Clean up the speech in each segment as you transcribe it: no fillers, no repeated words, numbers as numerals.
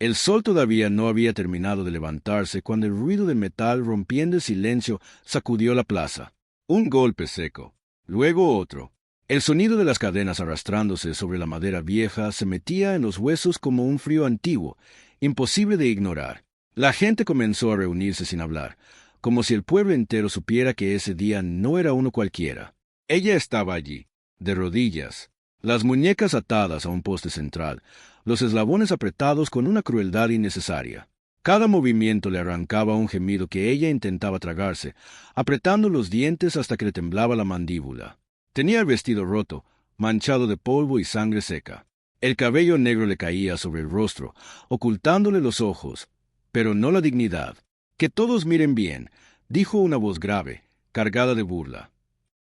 El sol todavía no había terminado de levantarse cuando el ruido de metal rompiendo el silencio sacudió la plaza. Un golpe seco, luego otro. El sonido de las cadenas arrastrándose sobre la madera vieja se metía en los huesos como un frío antiguo, imposible de ignorar. La gente comenzó a reunirse sin hablar, como si el pueblo entero supiera que ese día no era uno cualquiera. Ella estaba allí, de rodillas, las muñecas atadas a un poste central, los eslabones apretados con una crueldad innecesaria. Cada movimiento le arrancaba un gemido que ella intentaba tragarse, apretando los dientes hasta que le temblaba la mandíbula. Tenía el vestido roto, manchado de polvo y sangre seca. El cabello negro le caía sobre el rostro, ocultándole los ojos, pero no la dignidad. «Que todos miren bien», dijo una voz grave, cargada de burla.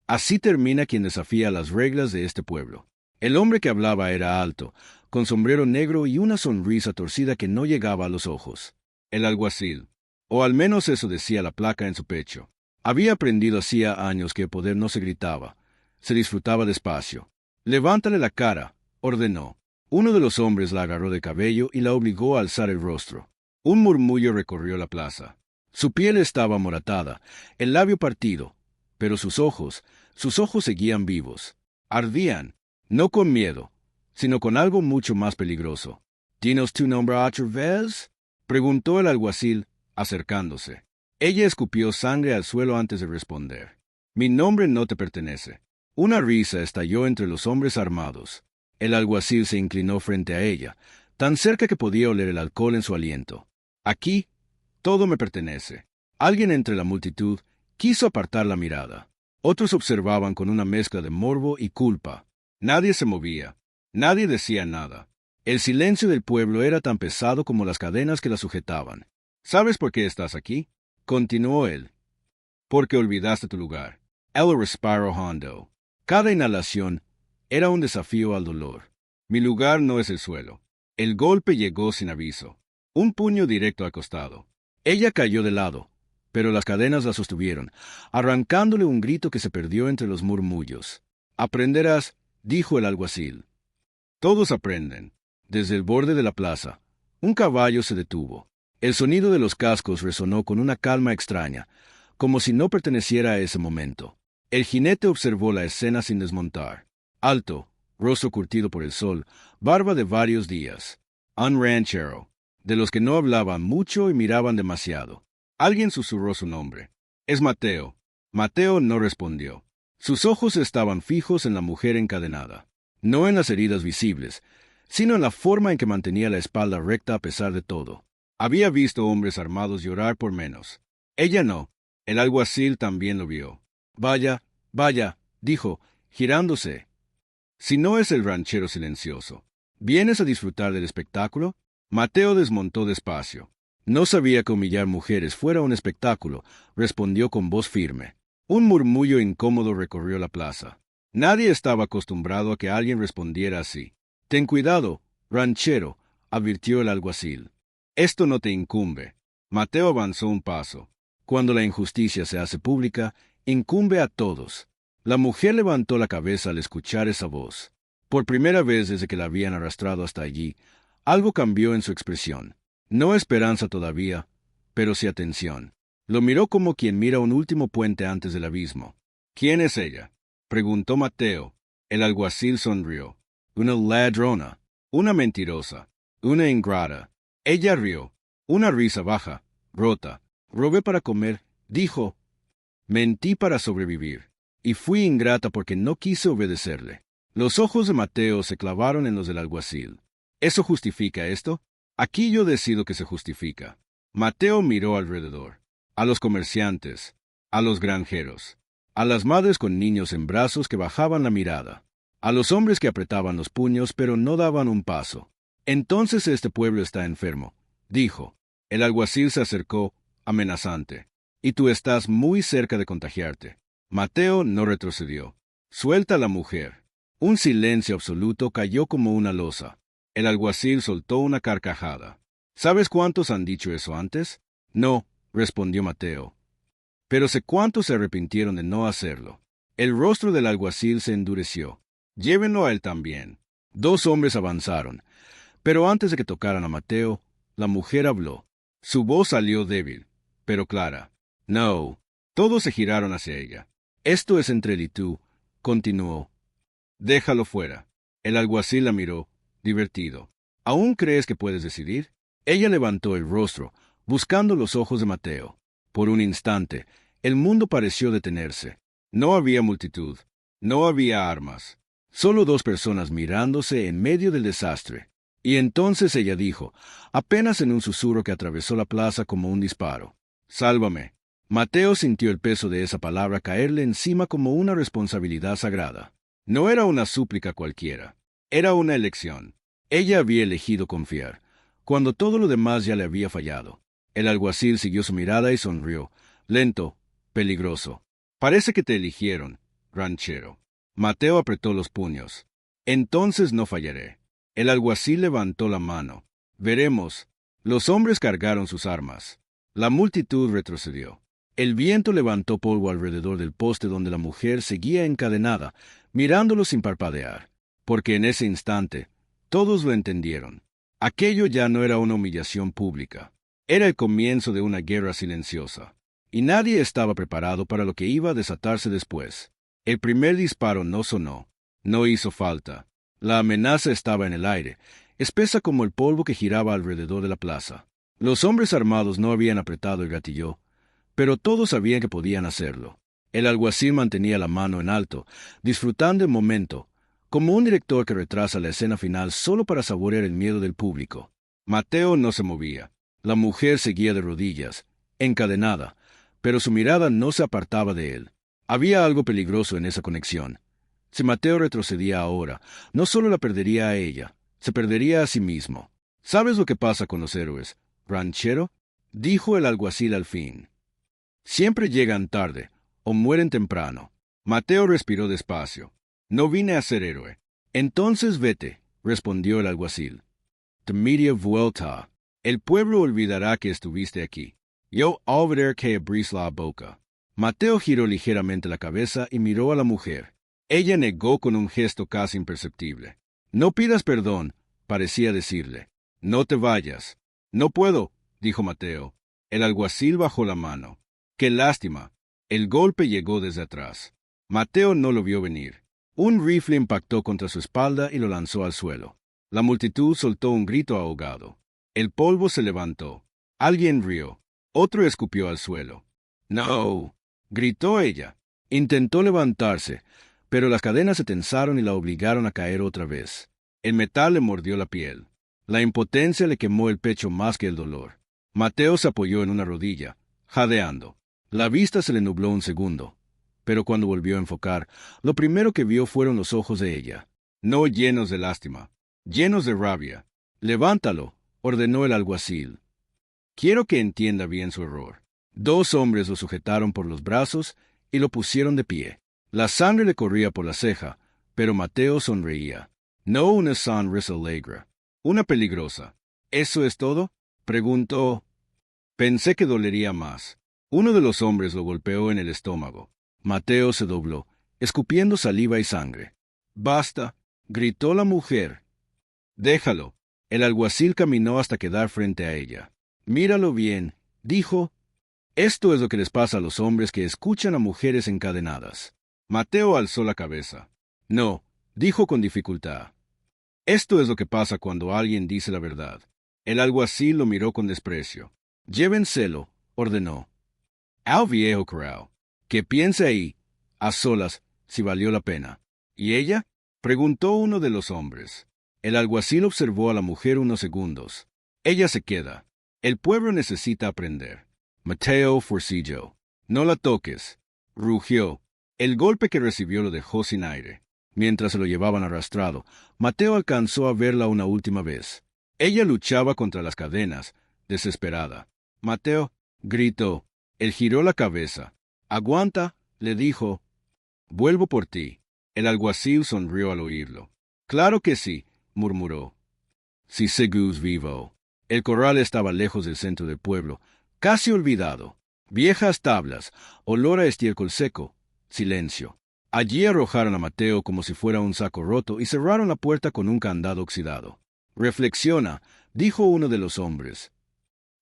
Así termina quien desafía las reglas de este pueblo. El hombre que hablaba era alto, con sombrero negro y una sonrisa torcida que no llegaba a los ojos. El alguacil, o al menos eso decía la placa en su pecho. Había aprendido hacía años que el poder no se gritaba, se disfrutaba despacio. «Levántale la cara», ordenó. Uno de los hombres la agarró de cabello y la obligó a alzar el rostro. Un murmullo recorrió la plaza. Su piel estaba amoratada, el labio partido, pero sus ojos seguían vivos. Ardían, no con miedo, sino con algo mucho más peligroso. «¿Tienes tu nombre otra vez?», preguntó el alguacil, acercándose. Ella escupió sangre al suelo antes de responder. «Mi nombre no te pertenece». Una risa estalló entre los hombres armados. El alguacil se inclinó frente a ella, tan cerca que podía oler el alcohol en su aliento. «Aquí, todo me pertenece». Alguien entre la multitud quiso apartar la mirada. Otros observaban con una mezcla de morbo y culpa. Nadie se movía. Nadie decía nada. El silencio del pueblo era tan pesado como las cadenas que la sujetaban. «¿Sabes por qué estás aquí?», continuó él. «Porque olvidaste tu lugar». Él respiró hondo. Cada inhalación era un desafío al dolor. «Mi lugar no es el suelo». El golpe llegó sin aviso. Un puño directo al costado. Ella cayó de lado, pero las cadenas la sostuvieron, arrancándole un grito que se perdió entre los murmullos. «Aprenderás», dijo el alguacil. Todos aprenden. Desde el borde de la plaza, un caballo se detuvo. El sonido de los cascos resonó con una calma extraña, como si no perteneciera a ese momento. El jinete observó la escena sin desmontar. Alto, rostro curtido por el sol, barba de varios días. Un ranchero, de los que no hablaban mucho y miraban demasiado. Alguien susurró su nombre. «Es Mateo». Mateo no respondió. Sus ojos estaban fijos en la mujer encadenada. No en las heridas visibles, sino en la forma en que mantenía la espalda recta a pesar de todo. Había visto hombres armados llorar por menos. Ella no. El alguacil también lo vio. «Vaya, vaya», dijo, girándose. «Si no es el ranchero silencioso. ¿Vienes a disfrutar del espectáculo?» Mateo desmontó despacio. No sabía que humillar mujeres fuera un espectáculo, respondió con voz firme. Un murmullo incómodo recorrió la plaza. Nadie estaba acostumbrado a que alguien respondiera así. «Ten cuidado, ranchero», advirtió el alguacil. «Esto no te incumbe». Mateo avanzó un paso. Cuando la injusticia se hace pública, incumbe a todos. La mujer levantó la cabeza al escuchar esa voz. Por primera vez desde que la habían arrastrado hasta allí, algo cambió en su expresión. No esperanza todavía, pero sí atención. Lo miró como quien mira un último puente antes del abismo. «¿Quién es ella?», preguntó Mateo. El alguacil sonrió. «Una ladrona, una mentirosa, una ingrata». Ella rió. Una risa baja, rota. «Robé para comer», dijo. «Mentí para sobrevivir. Y fui ingrata porque no quise obedecerle». Los ojos de Mateo se clavaron en los del alguacil. «¿Eso justifica esto?». «Aquí yo decido que se justifica». Mateo miró alrededor. A los comerciantes, a los granjeros, a las madres con niños en brazos que bajaban la mirada, a los hombres que apretaban los puños pero no daban un paso. «Entonces este pueblo está enfermo», dijo. El alguacil se acercó, amenazante. «Y tú estás muy cerca de contagiarte». Mateo no retrocedió. «Suelta a la mujer». Un silencio absoluto cayó como una losa. El alguacil soltó una carcajada. «¿Sabes cuántos han dicho eso antes?». «No», respondió Mateo. «Pero sé cuántos se arrepintieron de no hacerlo». El rostro del alguacil se endureció. «Llévenlo a él también». Dos hombres avanzaron, pero antes de que tocaran a Mateo, La mujer habló. Su voz salió débil, pero clara. No. Todos se giraron hacia ella. Esto es entre él y tú, continuó. Déjalo fuera. El alguacil la miró, divertido. ¿Aún crees que puedes decidir? Ella levantó el rostro, buscando los ojos de Mateo. Por un instante, el mundo pareció detenerse. No había multitud. No había armas. Solo dos personas mirándose en medio del desastre. Y entonces ella dijo, apenas en un susurro que atravesó la plaza como un disparo. Sálvame. Mateo sintió el peso de esa palabra caerle encima como una responsabilidad sagrada. No era una súplica cualquiera. Era una elección. Ella había elegido confiar, cuando todo lo demás ya le había fallado. El alguacil siguió su mirada y sonrió, lento, peligroso. Parece que te eligieron, ranchero. Mateo apretó los puños. Entonces no fallaré. El alguacil levantó la mano. Veremos. Los hombres cargaron sus armas. La multitud retrocedió. El viento levantó polvo alrededor del poste donde la mujer seguía encadenada, mirándolo sin parpadear. Porque en ese instante, todos lo entendieron. Aquello ya no era una humillación pública. Era el comienzo de una guerra silenciosa. Y nadie estaba preparado para lo que iba a desatarse después. El primer disparo no sonó. No hizo falta. La amenaza estaba en el aire, espesa como el polvo que giraba alrededor de la plaza. Los hombres armados no habían apretado el gatillo, pero todos sabían que podían hacerlo. El alguacil mantenía la mano en alto, disfrutando el momento, como un director que retrasa la escena final solo para saborear el miedo del público. Mateo no se movía. La mujer seguía de rodillas, encadenada, pero su mirada no se apartaba de él. Había algo peligroso en esa conexión. Si Mateo retrocedía ahora, no solo la perdería a ella, se perdería a sí mismo. ¿Sabes lo que pasa con los héroes, ranchero?, dijo el alguacil al fin. Siempre llegan tarde, o mueren temprano. Mateo respiró despacio. No vine a ser héroe. Entonces vete, respondió el alguacil. De media vuelta. El pueblo olvidará que estuviste aquí. Yo olvidaré que abrís la boca. Mateo giró ligeramente la cabeza y miró a la mujer. Ella negó con un gesto casi imperceptible. No pidas perdón, parecía decirle. No te vayas. No puedo, dijo Mateo. El alguacil bajó la mano. ¡Qué lástima! El golpe llegó desde atrás. Mateo no lo vio venir. Un rifle impactó contra su espalda y lo lanzó al suelo. La multitud soltó un grito ahogado. El polvo se levantó. Alguien rió. Otro escupió al suelo. ¡No! Gritó ella. Intentó levantarse, pero las cadenas se tensaron y la obligaron a caer otra vez. El metal le mordió la piel. La impotencia le quemó el pecho más que el dolor. Mateo se apoyó en una rodilla, jadeando. La vista se le nubló un segundo, pero cuando volvió a enfocar, lo primero que vio fueron los ojos de ella, no llenos de lástima, llenos de rabia. «Levántalo», ordenó el alguacil. Quiero que entienda bien su error. Dos hombres lo sujetaron por los brazos y lo pusieron de pie. La sangre le corría por la ceja, pero Mateo sonreía. No una sonrisa alegre, una peligrosa. ¿Eso es todo?, preguntó. Pensé que dolería más. Uno de los hombres lo golpeó en el estómago. Mateo se dobló, escupiendo saliva y sangre. «Basta», gritó la mujer. «Déjalo». El alguacil caminó hasta quedar frente a ella. «Míralo bien», dijo. «Esto es lo que les pasa a los hombres que escuchan a mujeres encadenadas». Mateo alzó la cabeza. «No», dijo con dificultad. «Esto es lo que pasa cuando alguien dice la verdad». El alguacil lo miró con desprecio. «Llévenselo», ordenó. «Al viejo corral. Que piense ahí, a solas, si valió la pena». «¿Y ella?», preguntó uno de los hombres. El alguacil observó a la mujer unos segundos. «Ella se queda. El pueblo necesita aprender». Mateo forcilló. «No la toques», rugió. El golpe que recibió lo dejó sin aire. Mientras se lo llevaban arrastrado, Mateo alcanzó a verla una última vez. Ella luchaba contra las cadenas, desesperada. «Mateo», gritó. Él giró la cabeza. «Aguanta», le dijo. «Vuelvo por ti». El alguacil sonrió al oírlo. «Claro que sí», murmuró. «Si seguís vivo». El corral estaba lejos del centro del pueblo, casi olvidado. Viejas tablas, olor a estiércol seco, silencio. Allí arrojaron a Mateo como si fuera un saco roto y cerraron la puerta con un candado oxidado. «Reflexiona», dijo uno de los hombres.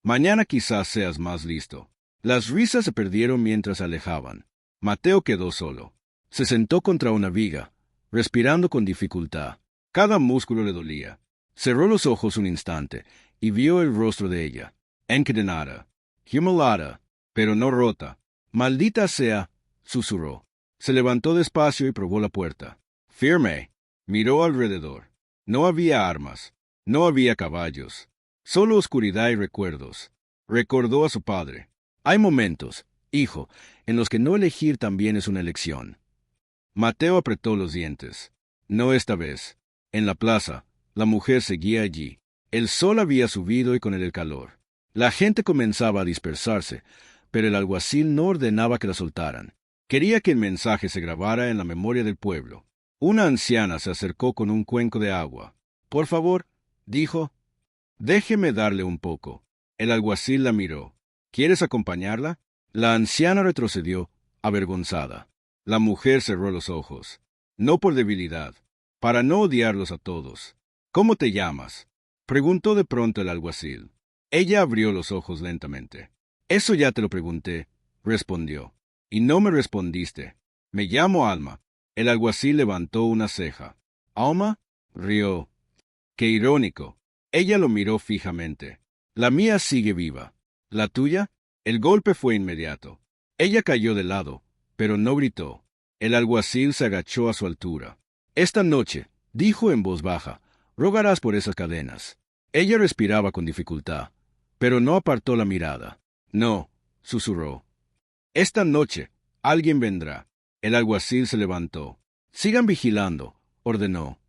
Mañana quizás seas más listo. Las risas se perdieron mientras se alejaban. Mateo quedó solo. Se sentó contra una viga, respirando con dificultad. Cada músculo le dolía. Cerró los ojos un instante y vio el rostro de ella, encadenada, humillada, pero no rota. Maldita sea, susurró. Se levantó despacio y probó la puerta. Firme. Miró alrededor. No había armas. No había caballos. Solo oscuridad y recuerdos. Recordó a su padre. Hay momentos, hijo, en los que no elegir también es una elección. Mateo apretó los dientes. No esta vez. En la plaza, la mujer seguía allí. El sol había subido y con él el calor. La gente comenzaba a dispersarse, pero el alguacil no ordenaba que la soltaran. Quería que el mensaje se grabara en la memoria del pueblo. Una anciana se acercó con un cuenco de agua. Por favor, dijo, déjeme darle un poco. El alguacil la miró. ¿Quieres acompañarla? La anciana retrocedió, avergonzada. La mujer cerró los ojos. No por debilidad, para no odiarlos a todos. ¿Cómo te llamas? Preguntó de pronto el alguacil. Ella abrió los ojos lentamente. Eso ya te lo pregunté, respondió. Y no me respondiste. Me llamo Alma. El alguacil levantó una ceja. ¿Alma? Rió. Qué irónico. Ella lo miró fijamente. La mía sigue viva. ¿La tuya? El golpe fue inmediato. Ella cayó de lado, pero no gritó. El alguacil se agachó a su altura. Esta noche, dijo en voz baja, rogarás por esas cadenas. Ella respiraba con dificultad, pero no apartó la mirada. No, susurró. Esta noche, alguien vendrá. El alguacil se levantó. Sigan vigilando, ordenó.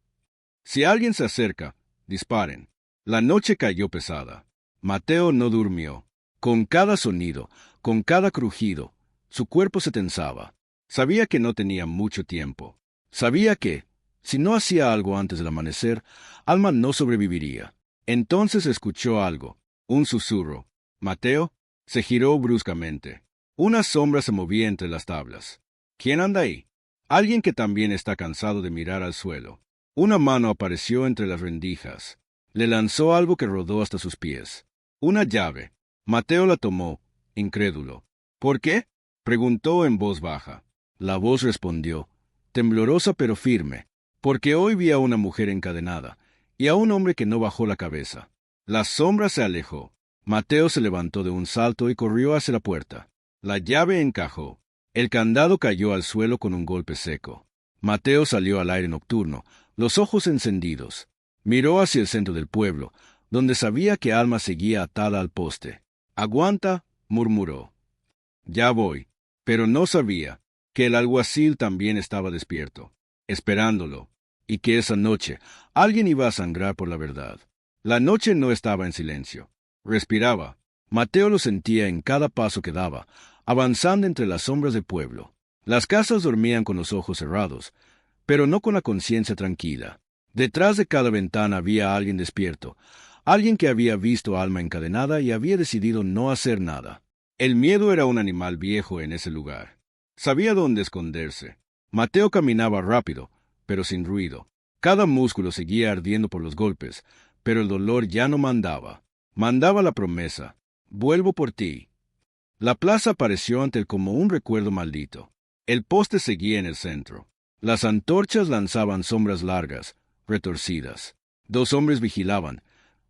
Si alguien se acerca, disparen. La noche cayó pesada. Mateo no durmió. Con cada sonido, con cada crujido, su cuerpo se tensaba. Sabía que no tenía mucho tiempo. Sabía que, si no hacía algo antes del amanecer, Alma no sobreviviría. Entonces escuchó algo, un susurro. Mateo se giró bruscamente. Una sombra se movía entre las tablas. ¿Quién anda ahí? Alguien que también está cansado de mirar al suelo. Una mano apareció entre las rendijas. Le lanzó algo que rodó hasta sus pies. Una llave. Mateo la tomó, incrédulo. ¿Por qué? Preguntó en voz baja. La voz respondió, temblorosa pero firme, porque hoy vi a una mujer encadenada y a un hombre que no bajó la cabeza. La sombra se alejó. Mateo se levantó de un salto y corrió hacia la puerta. La llave encajó. El candado cayó al suelo con un golpe seco. Mateo salió al aire nocturno, los ojos encendidos. Miró hacia el centro del pueblo, donde sabía que Alma seguía atada al poste. Aguanta, murmuró. Ya voy. Pero no sabía que el alguacil también estaba despierto, esperándolo, y que esa noche alguien iba a sangrar por la verdad. La noche no estaba en silencio. Respiraba. Mateo lo sentía en cada paso que daba, avanzando entre las sombras del pueblo. Las casas dormían con los ojos cerrados, pero no con la conciencia tranquila. Detrás de cada ventana había alguien despierto, alguien que había visto a Alma encadenada y había decidido no hacer nada. El miedo era un animal viejo en ese lugar. Sabía dónde esconderse. Mateo caminaba rápido, pero sin ruido. Cada músculo seguía ardiendo por los golpes, pero el dolor ya no mandaba. Mandaba la promesa. Vuelvo por ti. La plaza apareció ante él como un recuerdo maldito. El poste seguía en el centro. Las antorchas lanzaban sombras largas, retorcidas. Dos hombres vigilaban,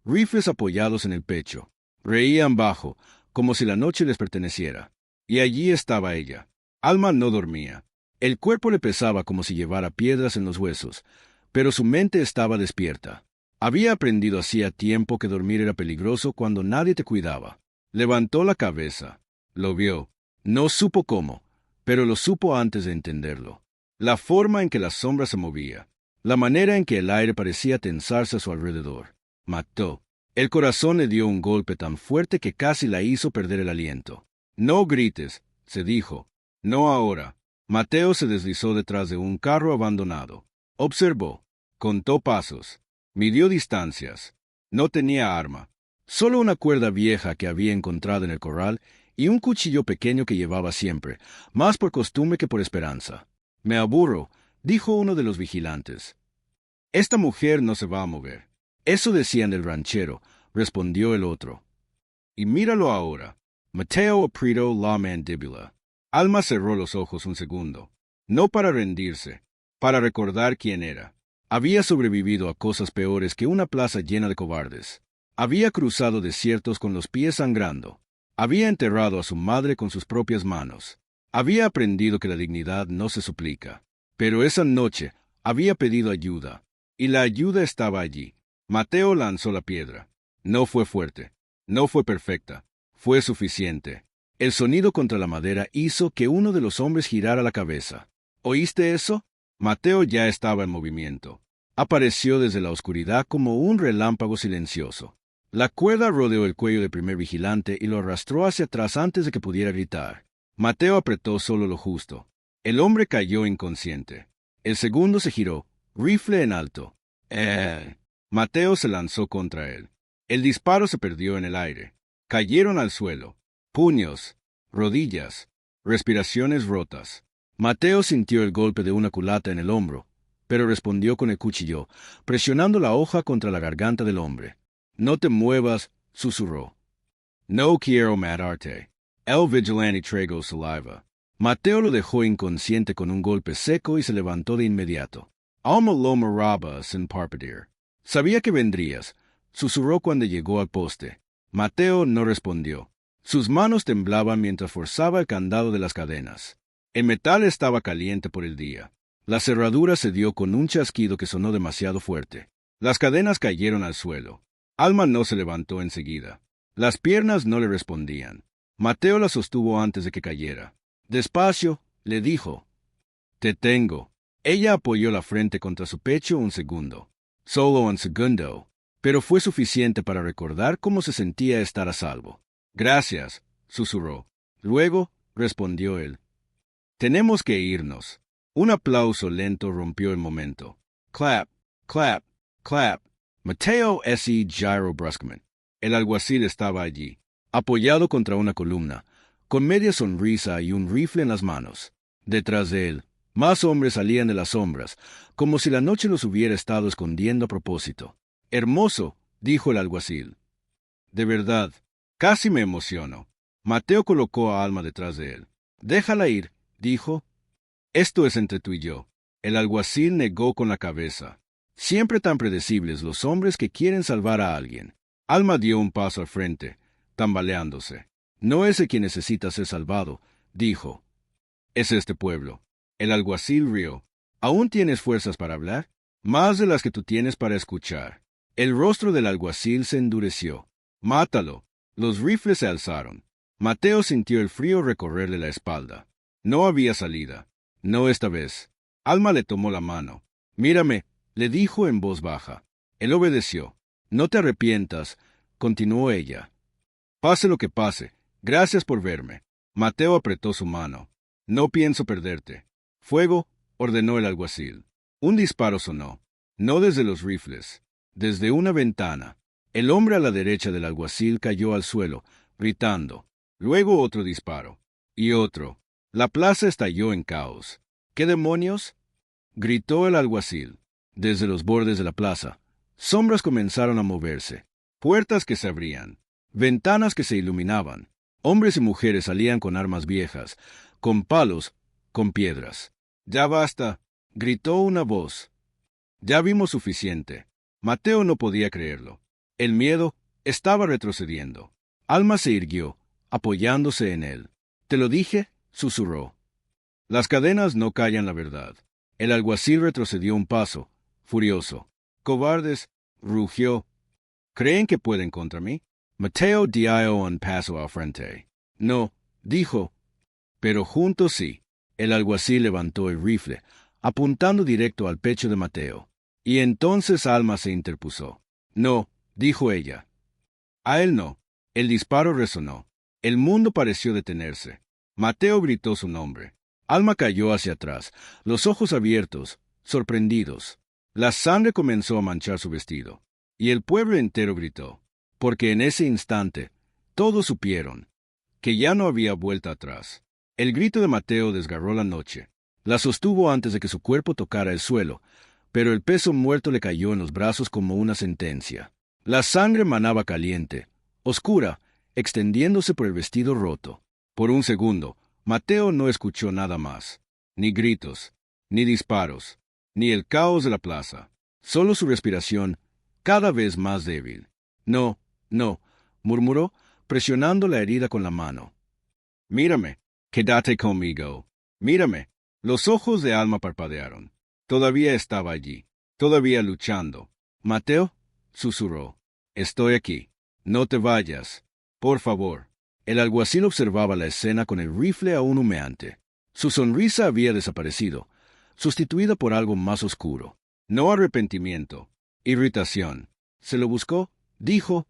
rifles apoyados en el pecho. Reían bajo, como si la noche les perteneciera. Y allí estaba ella. Alma no dormía. El cuerpo le pesaba como si llevara piedras en los huesos, pero su mente estaba despierta. Había aprendido hacía tiempo que dormir era peligroso cuando nadie te cuidaba. Levantó la cabeza. Lo vio. No supo cómo, pero lo supo antes de entenderlo. La forma en que la sombra se movía, la manera en que el aire parecía tensarse a su alrededor. Mató. El corazón le dio un golpe tan fuerte que casi la hizo perder el aliento. No grites, se dijo. No ahora. Mateo se deslizó detrás de un carro abandonado. Observó. Contó pasos. Midió distancias. No tenía arma. Solo una cuerda vieja que había encontrado en el corral y un cuchillo pequeño que llevaba siempre, más por costumbre que por esperanza. Me aburro, dijo uno de los vigilantes. Esta mujer no se va a mover. Eso decían del ranchero, respondió el otro. Y míralo ahora. Mateo apretó la mandíbula. Alma cerró los ojos un segundo. No para rendirse, para recordar quién era. Había sobrevivido a cosas peores que una plaza llena de cobardes. Había cruzado desiertos con los pies sangrando. Había enterrado a su madre con sus propias manos. Había aprendido que la dignidad no se suplica. Pero esa noche había pedido ayuda, y la ayuda estaba allí. Mateo lanzó la piedra. No fue fuerte, no fue perfecta, fue suficiente. El sonido contra la madera hizo que uno de los hombres girara la cabeza. ¿Oíste eso? Mateo ya estaba en movimiento. Apareció desde la oscuridad como un relámpago silencioso. La cuerda rodeó el cuello del primer vigilante y lo arrastró hacia atrás antes de que pudiera gritar. Mateo apretó solo lo justo. El hombre cayó inconsciente. El segundo se giró, rifle en alto. Mateo se lanzó contra él. El disparo se perdió en el aire. Cayeron al suelo. Puños, rodillas, respiraciones rotas. Mateo sintió el golpe de una culata en el hombro, pero respondió con el cuchillo, presionando la hoja contra la garganta del hombre. No te muevas, susurró. No quiero matarte. El vigilante tragó saliva. Mateo lo dejó inconsciente con un golpe seco y se levantó de inmediato. Alma lo miraba sin parpadear. Sabía que vendrías, susurró cuando llegó al poste. Mateo no respondió. Sus manos temblaban mientras forzaba el candado de las cadenas. El metal estaba caliente por el día. La cerradura se dio con un chasquido que sonó demasiado fuerte. Las cadenas cayeron al suelo. Alma no se levantó enseguida. Las piernas no le respondían. Mateo la sostuvo antes de que cayera. Despacio, le dijo. Te tengo. Ella apoyó la frente contra su pecho un segundo. Solo un segundo. Pero fue suficiente para recordar cómo se sentía estar a salvo. Gracias, susurró. Luego, respondió él. Tenemos que irnos. Un aplauso lento rompió el momento. Clap, clap, clap. Mateo S. giró bruscamente. El alguacil estaba allí, apoyado contra una columna, con media sonrisa y un rifle en las manos. Detrás de él, más hombres salían de las sombras, como si la noche los hubiera estado escondiendo a propósito. Hermoso, dijo el alguacil. De verdad, casi me emociono. Mateo colocó a Alma detrás de él. Déjala ir, dijo. Esto es entre tú y yo. El alguacil negó con la cabeza. Siempre tan predecibles los hombres que quieren salvar a alguien. Alma dio un paso al frente, tambaleándose. No es el quien necesita ser salvado, dijo. Es este pueblo. El alguacil rió. ¿Aún tienes fuerzas para hablar? Más de las que tú tienes para escuchar. El rostro del alguacil se endureció. Mátalo. Los rifles se alzaron. Mateo sintió el frío recorrerle la espalda. No había salida. No esta vez. Alma le tomó la mano. Mírame, le dijo en voz baja. Él obedeció. No te arrepientas, continuó ella. Pase lo que pase, gracias por verme. Mateo apretó su mano. No pienso perderte. Fuego, ordenó el alguacil. Un disparo sonó. No desde los rifles, desde una ventana. El hombre a la derecha del alguacil cayó al suelo, gritando. Luego otro disparo. Y otro. La plaza estalló en caos. ¿Qué demonios? Gritó el alguacil. Desde los bordes de la plaza, sombras comenzaron a moverse. Puertas que se abrían. Ventanas que se iluminaban. Hombres y mujeres salían con armas viejas, con palos, con piedras. Ya basta, gritó una voz. Ya vimos suficiente. Mateo no podía creerlo. El miedo estaba retrocediendo. Alma se irguió, apoyándose en él. ¿Te lo dije?, susurró. Las cadenas no callan la verdad. El alguacil retrocedió un paso, furioso. Cobardes, rugió. ¿Creen que pueden contra mí? Mateo dio un paso al frente. No, dijo. Pero juntos sí. El alguacil levantó el rifle, apuntando directo al pecho de Mateo. Y entonces Alma se interpuso. No, dijo ella. A él no. El disparo resonó. El mundo pareció detenerse. Mateo gritó su nombre. Alma cayó hacia atrás, los ojos abiertos, sorprendidos. La sangre comenzó a manchar su vestido. Y el pueblo entero gritó. Porque en ese instante, todos supieron que ya no había vuelta atrás. El grito de Mateo desgarró la noche. La sostuvo antes de que su cuerpo tocara el suelo, pero el peso muerto le cayó en los brazos como una sentencia. La sangre manaba caliente, oscura, extendiéndose por el vestido roto. Por un segundo, Mateo no escuchó nada más. Ni gritos, ni disparos, ni el caos de la plaza. Solo su respiración, cada vez más débil. No, no, murmuró, presionando la herida con la mano. Mírame, quédate conmigo. Mírame. Los ojos de Alma parpadearon. Todavía estaba allí, todavía luchando. Mateo, susurró. Estoy aquí. No te vayas. Por favor. El alguacil observaba la escena con el rifle aún humeante. Su sonrisa había desaparecido, sustituida por algo más oscuro. No arrepentimiento, irritación. ¿Se lo buscó? Dijo.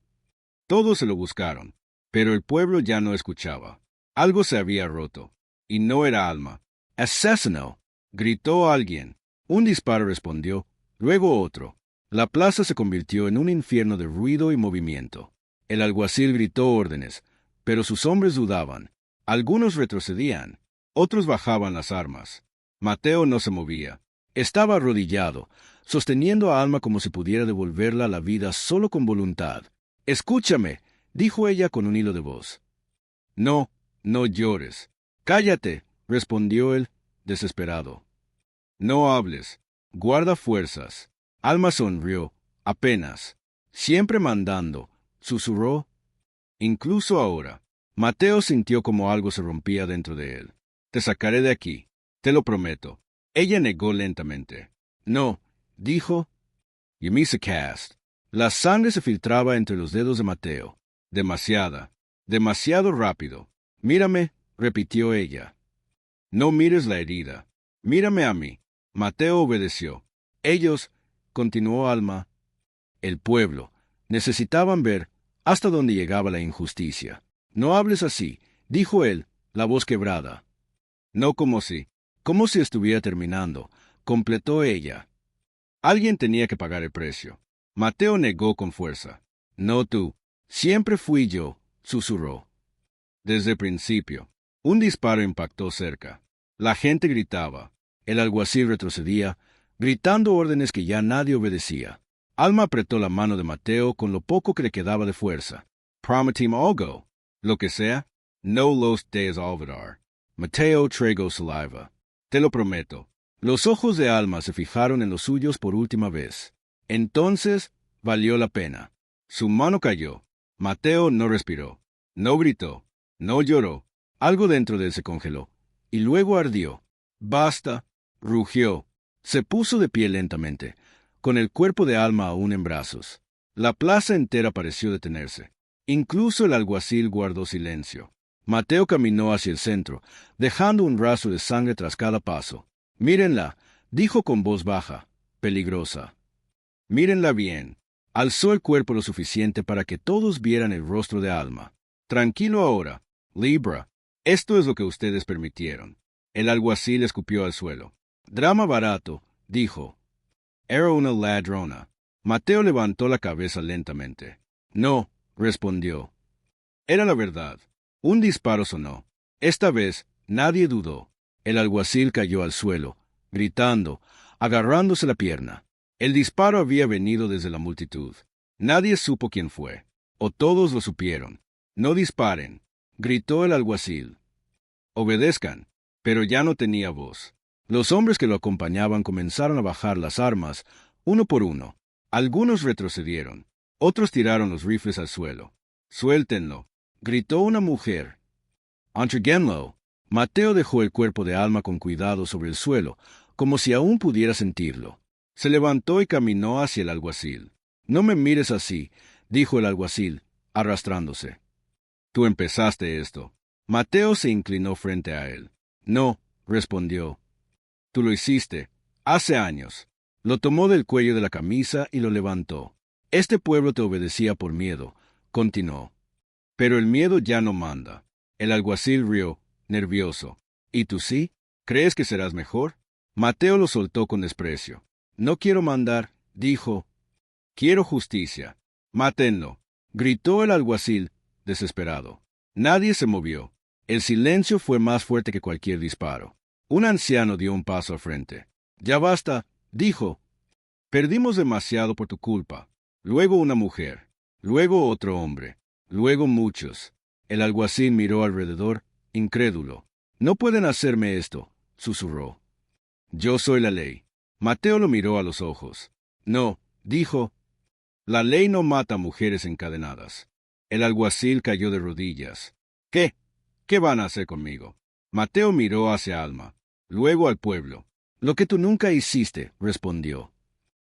Todos se lo buscaron, pero el pueblo ya no escuchaba. Algo se había roto, y no era Alma. ¡Asesino! Gritó alguien. Un disparo respondió, luego otro. La plaza se convirtió en un infierno de ruido y movimiento. El alguacil gritó órdenes, pero sus hombres dudaban. Algunos retrocedían, otros bajaban las armas. Mateo no se movía. Estaba arrodillado, sosteniendo a Alma como si pudiera devolverla a la vida solo con voluntad. «Escúchame», dijo ella con un hilo de voz. «No, no llores». «Cállate», respondió él, desesperado. «No hables. Guarda fuerzas». Alma sonrió, apenas. «Siempre mandando», susurró. Incluso ahora. Mateo sintió como algo se rompía dentro de él. «Te sacaré de aquí, te lo prometo». Ella negó lentamente. «No», dijo. «You miss a cast». La sangre se filtraba entre los dedos de Mateo. Demasiada, demasiado rápido. «Mírame», repitió ella. «No mires la herida. Mírame a mí». Mateo obedeció. Ellos, continuó Alma, el pueblo, necesitaban ver hasta dónde llegaba la injusticia. «No hables así», dijo él, la voz quebrada. «No como si estuviera terminando», completó ella. Alguien tenía que pagar el precio. Mateo negó con fuerza. «No tú. Siempre fui yo», susurró. Desde el principio. Un disparo impactó cerca. La gente gritaba. El alguacil retrocedía, gritando órdenes que ya nadie obedecía. Alma apretó la mano de Mateo con lo poco que le quedaba de fuerza. «Prometim algo». «Lo que sea». «No los des olvidar». Mateo tragó saliva. «Te lo prometo». Los ojos de Alma se fijaron en los suyos por última vez. Entonces valió la pena. Su mano cayó. Mateo no respiró. No gritó. No lloró. Algo dentro de él se congeló. Y luego ardió. «Basta», rugió. Se puso de pie lentamente, con el cuerpo de Alma aún en brazos. La plaza entera pareció detenerse. Incluso el alguacil guardó silencio. Mateo caminó hacia el centro, dejando un rastro de sangre tras cada paso. «Mírenla», dijo con voz baja, peligrosa. «Mírenla bien». Alzó el cuerpo lo suficiente para que todos vieran el rostro de Alma. «Tranquilo ahora, Libra. Esto es lo que ustedes permitieron». El alguacil escupió al suelo. «Drama barato», dijo. «Era una ladrona». Mateo levantó la cabeza lentamente. «No», respondió. Era la verdad. Un disparo sonó. Esta vez nadie dudó. El alguacil cayó al suelo, gritando, agarrándose la pierna. El disparo había venido desde la multitud. Nadie supo quién fue. O todos lo supieron. «No disparen», gritó el alguacil. «Obedezcan». Pero ya no tenía voz. Los hombres que lo acompañaban comenzaron a bajar las armas, uno por uno. Algunos retrocedieron. Otros tiraron los rifles al suelo. «Suéltenlo», gritó una mujer. «Entréguenlo». Mateo dejó el cuerpo de Alma con cuidado sobre el suelo, como si aún pudiera sentirlo. Se levantó y caminó hacia el alguacil. «No me mires así», dijo el alguacil, arrastrándose. «Tú empezaste esto». Mateo se inclinó frente a él. «No», respondió. «Tú lo hiciste. Hace años». Lo tomó del cuello de la camisa y lo levantó. «Este pueblo te obedecía por miedo», continuó. «Pero el miedo ya no manda». El alguacil rió, nervioso. «¿Y tú sí? ¿Crees que serás mejor?» Mateo lo soltó con desprecio. «No quiero mandar», dijo. «Quiero justicia». «Mátenlo», gritó el alguacil, desesperado. Nadie se movió. El silencio fue más fuerte que cualquier disparo. Un anciano dio un paso al frente. «Ya basta», dijo. «Perdimos demasiado por tu culpa». Luego una mujer. Luego otro hombre. Luego muchos. El alguacil miró alrededor, incrédulo. «No pueden hacerme esto», susurró. «Yo soy la ley». Mateo lo miró a los ojos. «No», dijo, «la ley no mata mujeres encadenadas». El alguacil cayó de rodillas. «¿Qué? ¿Qué van a hacer conmigo?» Mateo miró hacia Alma, luego al pueblo. «Lo que tú nunca hiciste», respondió.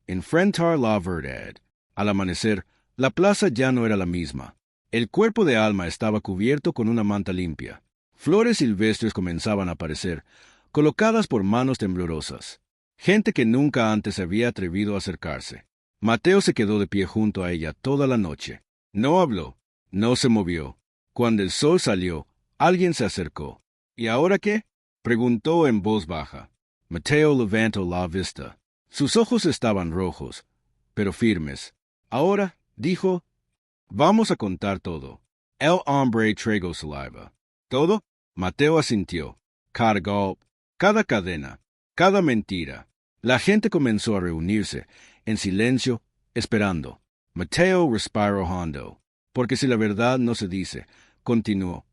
Enfrentar la verdad. Al amanecer, la plaza ya no era la misma. El cuerpo de Alma estaba cubierto con una manta limpia. Flores silvestres comenzaban a aparecer, colocadas por manos temblorosas. Gente que nunca antes se había atrevido a acercarse. Mateo se quedó de pie junto a ella toda la noche. No habló, no se movió. Cuando el sol salió, alguien se acercó. «¿Y ahora qué?», preguntó en voz baja. Mateo levantó la vista. Sus ojos estaban rojos, pero firmes. «Ahora», dijo, «vamos a contar todo». El hombre tragó saliva. «¿Todo?». Mateo asintió. Cada golpe, cada cadena, cada mentira. La gente comenzó a reunirse, en silencio, esperando. Mateo respiró hondo. «Porque si la verdad no se dice», continuó,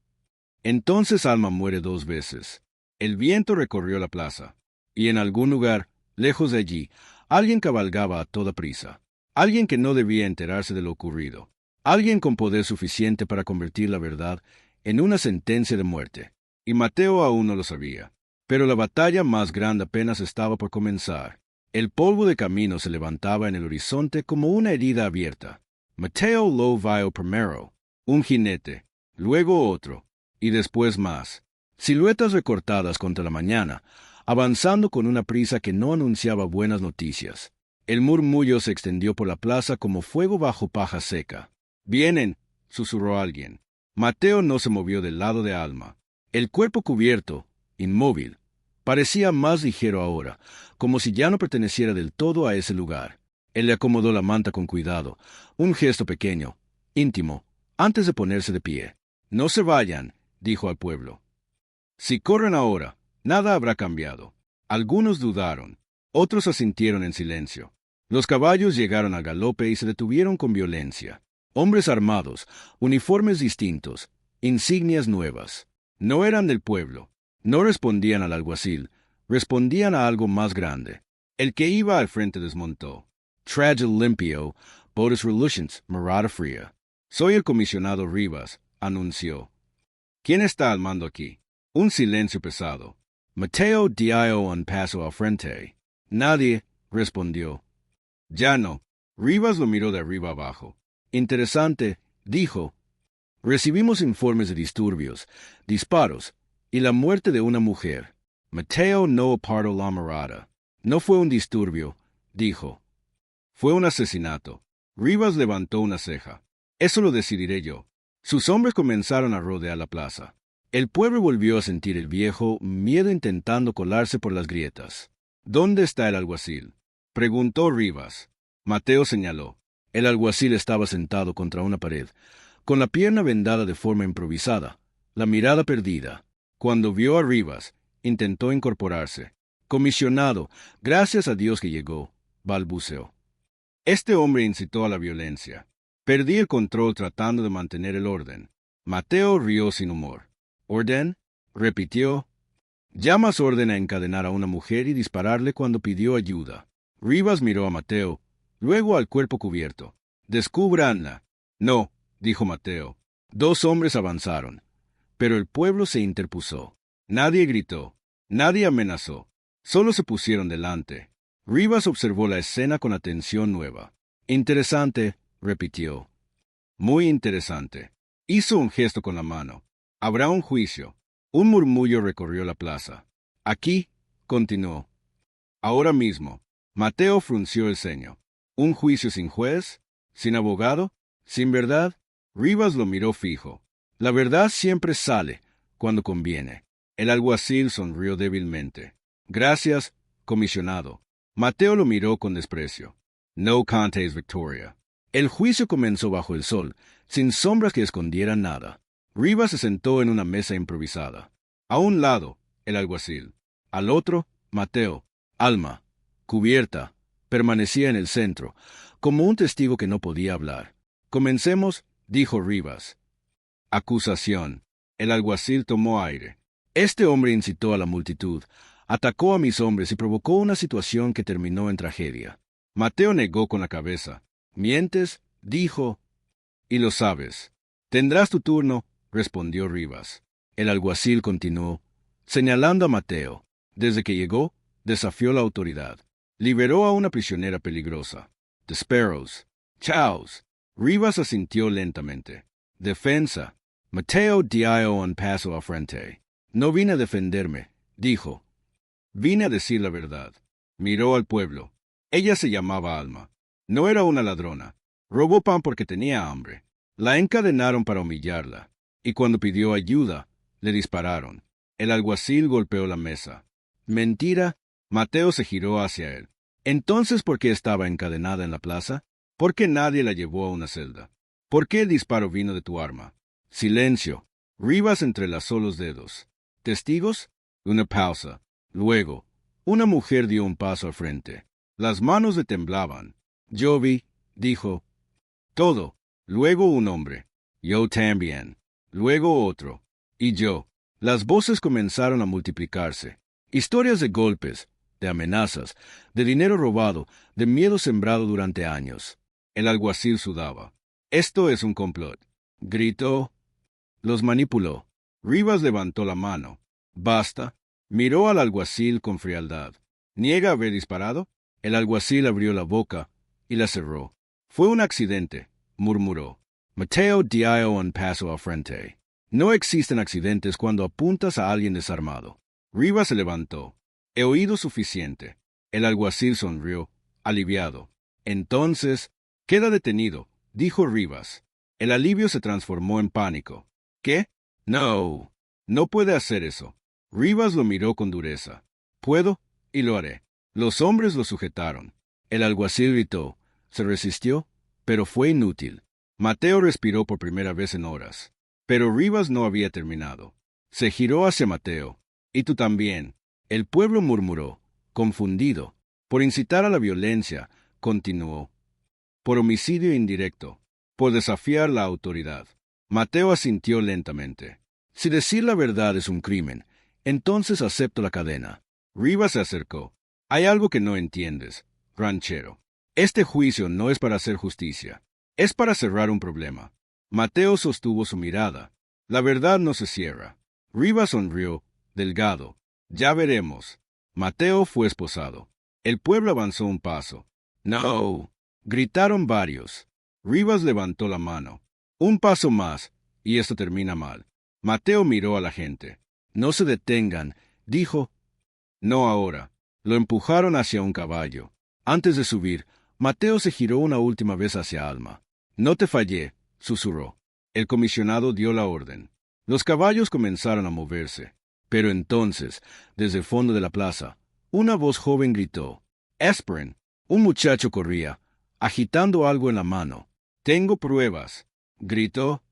«entonces Alma muere 2 veces». El viento recorrió la plaza, y en algún lugar, lejos de allí, alguien cabalgaba a toda prisa. Alguien que no debía enterarse de lo ocurrido. Alguien con poder suficiente para convertir la verdad en una sentencia de muerte. Y Mateo aún no lo sabía. Pero la batalla más grande apenas estaba por comenzar. El polvo de camino se levantaba en el horizonte como una herida abierta. Mateo lo vio primero, un jinete, luego otro, y después más. Siluetas recortadas contra la mañana, avanzando con una prisa que no anunciaba buenas noticias. El murmullo se extendió por la plaza como fuego bajo paja seca. «Vienen», susurró alguien. Mateo no se movió del lado de Alma. El cuerpo cubierto, inmóvil, parecía más ligero ahora, como si ya no perteneciera del todo a ese lugar. Él le acomodó la manta con cuidado, un gesto pequeño, íntimo, antes de ponerse de pie. «No se vayan», dijo al pueblo. «Si corren ahora, nada habrá cambiado». Algunos dudaron, otros asintieron en silencio. Los caballos llegaron al galope y se detuvieron con violencia. Hombres armados, uniformes distintos, insignias nuevas. No eran del pueblo, no respondían al alguacil, respondían a algo más grande. El que iba al frente desmontó. «Traje limpio, botas relucientes, mirada fría». «Soy el comisionado Rivas», anunció. «¿Quién está al mando aquí?». Un silencio pesado. Mateo dio un paso al frente. «Nadie», respondió. «Ya no». Rivas lo miró de arriba abajo. «Interesante», dijo. «Recibimos informes de disturbios, disparos y la muerte de una mujer». Mateo no apartó la mirada. «No fue un disturbio», dijo. «Fue un asesinato». Rivas levantó una ceja. «Eso lo decidiré yo». Sus hombres comenzaron a rodear la plaza. El pueblo volvió a sentir el viejo miedo intentando colarse por las grietas. «¿Dónde está el alguacil?», preguntó Rivas. Mateo señaló. El alguacil estaba sentado contra una pared, con la pierna vendada de forma improvisada, la mirada perdida. Cuando vio a Rivas, intentó incorporarse. «Comisionado, gracias a Dios que llegó», balbuceó. «Este hombre incitó a la violencia. Perdí el control tratando de mantener el orden». Mateo rió sin humor. «¿Orden?», repitió. «Llamas orden a encadenar a una mujer y dispararle cuando pidió ayuda». Rivas miró a Mateo, luego al cuerpo cubierto. «Descúbranla». «No», dijo Mateo. 2 hombres avanzaron, pero el pueblo se interpuso. Nadie gritó, nadie amenazó, solo se pusieron delante. Rivas observó la escena con atención nueva. «Interesante», repitió. «Muy interesante». Hizo un gesto con la mano. «Habrá un juicio». Un murmullo recorrió la plaza. «Aquí», continuó. «Ahora mismo». Mateo frunció el ceño. «¿Un juicio sin juez? ¿Sin abogado? ¿Sin verdad?». Rivas lo miró fijo. «La verdad siempre sale, cuando conviene». El alguacil sonrió débilmente. «Gracias, comisionado». Mateo lo miró con desprecio. «No cantes victoria». El juicio comenzó bajo el sol, sin sombras que escondieran nada. Rivas se sentó en una mesa improvisada. A un lado, el alguacil. Al otro, Mateo. Alma, cubierta, permanecía en el centro, como un testigo que no podía hablar. «Comencemos», dijo Rivas. Acusación. El alguacil tomó aire. Este hombre incitó a la multitud, atacó a mis hombres y provocó una situación que terminó en tragedia. Mateo negó con la cabeza. ¿Mientes? Dijo. Y lo sabes. Tendrás tu turno, respondió Rivas. El alguacil continuó, señalando a Mateo. Desde que llegó, desafió la autoridad. Liberó a una prisionera peligrosa. The Sparrows. Chaos. Rivas asintió lentamente. Defensa. Mateo dio un paso al frente. No vine a defenderme, dijo. Vine a decir la verdad. Miró al pueblo. Ella se llamaba Alma. No era una ladrona. Robó pan porque tenía hambre. La encadenaron para humillarla. Y cuando pidió ayuda, le dispararon. El alguacil golpeó la mesa. Mentira. Mateo se giró hacia él. Entonces, ¿por qué estaba encadenada en la plaza? ¿Por qué nadie la llevó a una celda? ¿Por qué el disparo vino de tu arma? Silencio. Rivas entrelazó los dedos. ¿Testigos? Una pausa. Luego, una mujer dio un paso al frente. Las manos le temblaban. Yo vi, dijo. Todo. Luego un hombre. Yo también. Luego otro. Y yo. Las voces comenzaron a multiplicarse. Historias de golpes, de amenazas, de dinero robado, de miedo sembrado durante años. El alguacil sudaba. Esto es un complot. Gritó. Los manipuló. Rivas levantó la mano. Basta. Miró al alguacil con frialdad. ¿Niega haber disparado? El alguacil abrió la boca y la cerró. Fue un accidente, murmuró. Mateo dio un paso al frente. No existen accidentes cuando apuntas a alguien desarmado. Rivas se levantó. He oído suficiente. El alguacil sonrió, aliviado. Entonces, queda detenido, dijo Rivas. El alivio se transformó en pánico. ¿Qué? No. No puede hacer eso. Rivas lo miró con dureza. Puedo, y lo haré. Los hombres lo sujetaron. El alguacil gritó. Se resistió, pero fue inútil. Mateo respiró por primera vez en horas. Pero Rivas no había terminado. Se giró hacia Mateo. Y tú también. El pueblo murmuró, confundido. Por incitar a la violencia, continuó. Por homicidio indirecto. Por desafiar la autoridad. Mateo asintió lentamente. Si decir la verdad es un crimen, entonces acepto la cadena. Rivas se acercó. Hay algo que no entiendes, ranchero. Este juicio no es para hacer justicia. Es para cerrar un problema. Mateo sostuvo su mirada. La verdad no se cierra. Rivas sonrió, delgado. Ya veremos. Mateo fue esposado. El pueblo avanzó un paso. No. Gritaron varios. Rivas levantó la mano. Un paso más, y esto termina mal. Mateo miró a la gente. No se detengan, dijo. No ahora. Lo empujaron hacia un caballo. Antes de subir, Mateo se giró una última vez hacia Alma. No te fallé, susurró. El comisionado dio la orden. Los caballos comenzaron a moverse. Pero entonces, desde el fondo de la plaza, una voz joven gritó. Esperen. Un muchacho corría, agitando algo en la mano. Tengo pruebas, gritó.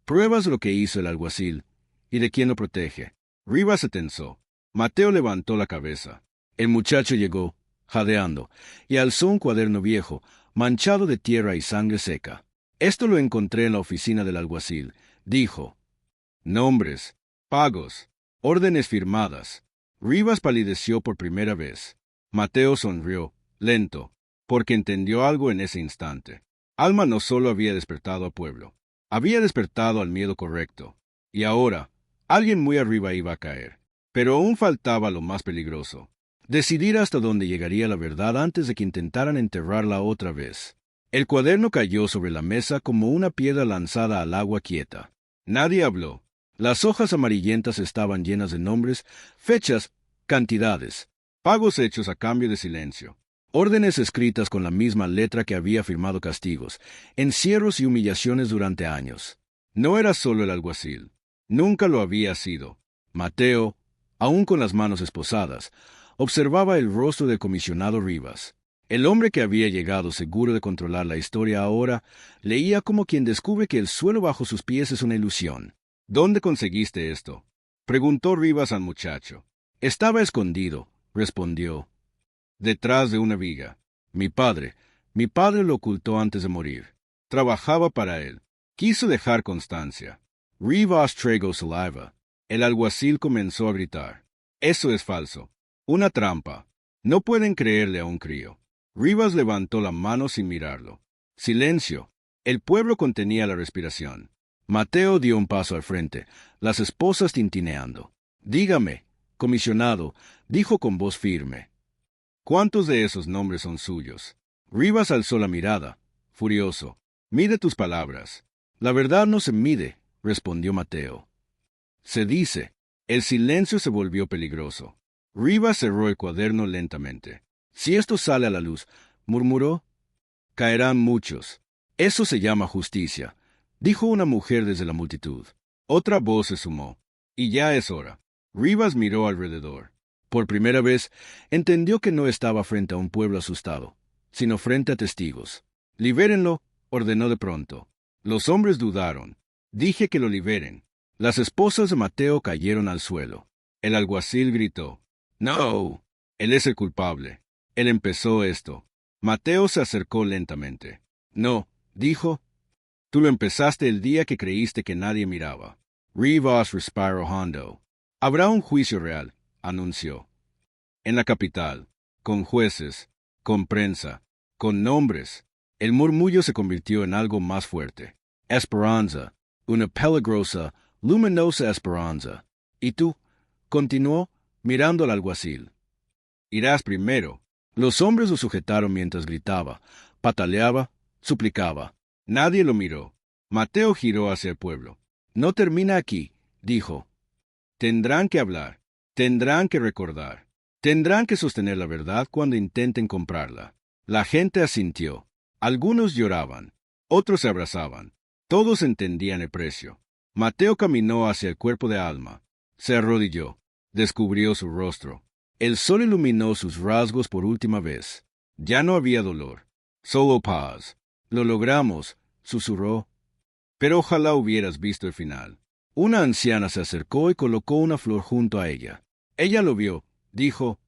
Pruebas de lo que hizo el alguacil y de quién lo protege. Rivas se tensó. Mateo levantó la cabeza. El muchacho llegó, jadeando, y alzó un cuaderno viejo, manchado de tierra y sangre seca. Esto lo encontré en la oficina del alguacil, dijo. Nombres, pagos, órdenes firmadas. Rivas palideció por primera vez. Mateo sonrió, lento, porque entendió algo en ese instante. Alma no solo había despertado al pueblo, había despertado al miedo correcto. Y ahora, alguien muy arriba iba a caer. Pero aún faltaba lo más peligroso. Decidir hasta dónde llegaría la verdad antes de que intentaran enterrarla otra vez. El cuaderno cayó sobre la mesa como una piedra lanzada al agua quieta. Nadie habló. Las hojas amarillentas estaban llenas de nombres, fechas, cantidades, pagos hechos a cambio de silencio, órdenes escritas con la misma letra que había firmado castigos, encierros y humillaciones durante años. No era solo el alguacil. Nunca lo había sido. Mateo, aún con las manos esposadas, observaba el rostro del comisionado Rivas. El hombre que había llegado seguro de controlar la historia ahora leía como quien descubre que el suelo bajo sus pies es una ilusión. ¿Dónde conseguiste esto? Preguntó Rivas al muchacho. Estaba escondido, respondió. Detrás de una viga. Mi padre lo ocultó antes de morir. Trabajaba para él. Quiso dejar constancia. Rivas tragó saliva. El alguacil comenzó a gritar. Eso es falso. Una trampa. No pueden creerle a un crío. Rivas levantó la mano sin mirarlo. Silencio. El pueblo contenía la respiración. Mateo dio un paso al frente, las esposas tintineando. Dígame, comisionado, dijo con voz firme. ¿Cuántos de esos nombres son suyos? Rivas alzó la mirada, furioso. Mide tus palabras. La verdad no se mide, respondió Mateo. Se dice. El silencio se volvió peligroso. Rivas cerró el cuaderno lentamente. Si esto sale a la luz, murmuró, caerán muchos. Eso se llama justicia, dijo una mujer desde la multitud. Otra voz se sumó. Y ya es hora. Rivas miró alrededor. Por primera vez, entendió que no estaba frente a un pueblo asustado, sino frente a testigos. Libérenlo, ordenó de pronto. Los hombres dudaron. Dije que lo liberen. Las esposas de Mateo cayeron al suelo. El alguacil gritó. No, él es el culpable. Él empezó esto. Mateo se acercó lentamente. No, dijo. Tú lo empezaste el día que creíste que nadie miraba. Rivas respiró hondo. Habrá un juicio real, anunció. En la capital, con jueces, con prensa, con nombres. El murmullo se convirtió en algo más fuerte. Esperanza, una peligrosa, luminosa esperanza. ¿Y tú? Continuó, mirando al alguacil. Irás primero. Los hombres lo sujetaron mientras gritaba, pataleaba, suplicaba. Nadie lo miró. Mateo giró hacia el pueblo. No termina aquí, dijo. Tendrán que hablar, tendrán que recordar, tendrán que sostener la verdad cuando intenten comprarla. La gente asintió. Algunos lloraban, otros se abrazaban. Todos entendían el precio. Mateo caminó hacia el cuerpo de Alma. Se arrodilló. Descubrió su rostro. El sol iluminó sus rasgos por última vez. Ya no había dolor, solo paz. Lo logramos, susurró. Pero ojalá hubieras visto el final. Una anciana se acercó y colocó una flor junto a ella. Ella lo vio, dijo.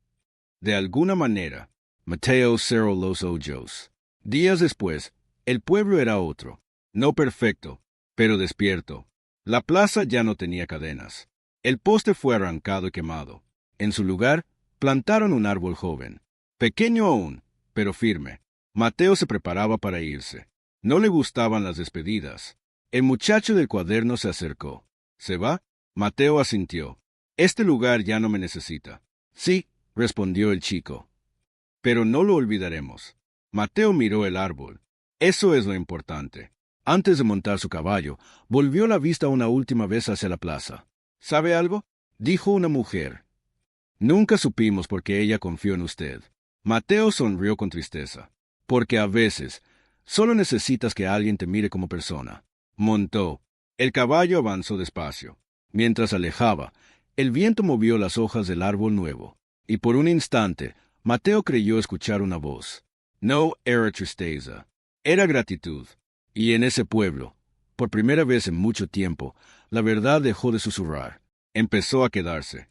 De alguna manera, Mateo cerró los ojos. Días después, el pueblo era otro. No perfecto, pero despierto. La plaza ya no tenía cadenas. El poste fue arrancado y quemado. En su lugar, plantaron un árbol joven. Pequeño aún, pero firme. Mateo se preparaba para irse. No le gustaban las despedidas. El muchacho del cuaderno se acercó. ¿Se va? Mateo asintió. Este lugar ya no me necesita. Sí, respondió el chico. Pero no lo olvidaremos. Mateo miró el árbol. Eso es lo importante. Antes de montar su caballo, volvió la vista una última vez hacia la plaza. ¿Sabe algo? Dijo una mujer. Nunca supimos por qué ella confió en usted. Mateo sonrió con tristeza. Porque a veces, solo necesitas que alguien te mire como persona. Montó. El caballo avanzó despacio. Mientras alejaba, el viento movió las hojas del árbol nuevo. Y por un instante, Mateo creyó escuchar una voz. No era tristeza, era gratitud. Y en ese pueblo, por primera vez en mucho tiempo, la verdad dejó de susurrar. Empezó a quedarse.